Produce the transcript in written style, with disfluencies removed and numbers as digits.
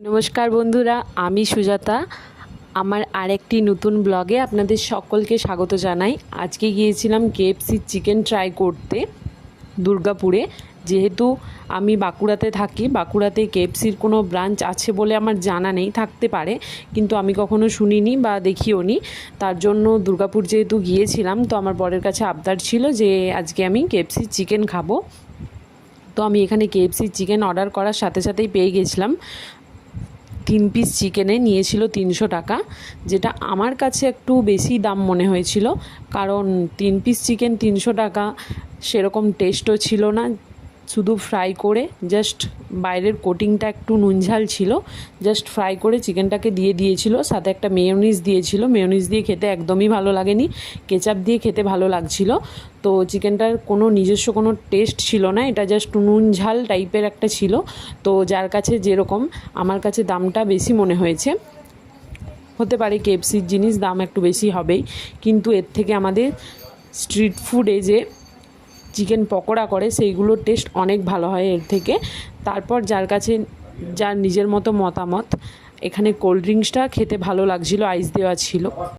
নমস্কার বন্ধুরা, আমি সুজাতা। আমার আরেকটি নতুন ব্লগে আপনাদের সকলকে স্বাগত জানাই। আজকে গিয়েছিলাম কেএফসি চিকেন ট্রাই করতে দুর্গাপুরে। যেহেতু আমি বাঁকুড়াতে থাকি, বাঁকুড়াতে কেএফসির কোনো ব্রাঞ্চ আছে বলে আমার জানা নেই, থাকতে পারে কিন্তু আমি কখনো শুনিনি বা দেখিও নি। তার জন্য দুর্গাপুর যেহেতু গিয়েছিলাম, তো আমার বরের কাছে আবদার ছিল যে আজকে আমি কেএফসি চিকেন খাবো। তো আমি এখানে কেএফসি চিকেন অর্ডার করার সাথে সাথেই পেয়ে গেছিলাম। 3 পিস চিকেনে নিয়েছিল 300 টাকা, যেটা আমার কাছে একটু বেশি দাম মনে হয়েছিল। কারণ 3 পিস চিকেন 300 টাকা, সেরকম টেস্টও ছিল না। শুধু ফ্রাই করে জাস্ট বাইরের কোটিংটা একটু নুনঝাল ছিল, জাস্ট ফ্রাই করে চিকেনটাকে দিয়ে দিয়েছিল। সাথে একটা মেয়োনিজ দিয়েছিল, মেয়োনিজ দিয়ে খেতে একদমই ভালো লাগেনি, কেচাপ দিয়ে খেতে ভালো লাগছিল। তো চিকেনটার কোনো নিজস্ব কোনো টেস্ট ছিল না, এটা জাস্ট নুন ঝাল টাইপের একটা ছিল। তো যার কাছে যেরকম, আমার কাছে দামটা বেশি মনে হয়েছে। হতে পারে কেএফসির জিনিস দাম একটু বেশি হবেই, কিন্তু এর থেকে আমাদের স্ট্রিট ফুডে যে চিকেন পকোড়া করে সেইগুলোর টেস্ট অনেক ভালো হয় এর থেকে। তারপর যার কাছে যার নিজের মতো মতামত, এখানে কোল্ড ড্রিঙ্কসটা খেতে ভালো লাগছিল, আইস দেওয়া ছিল।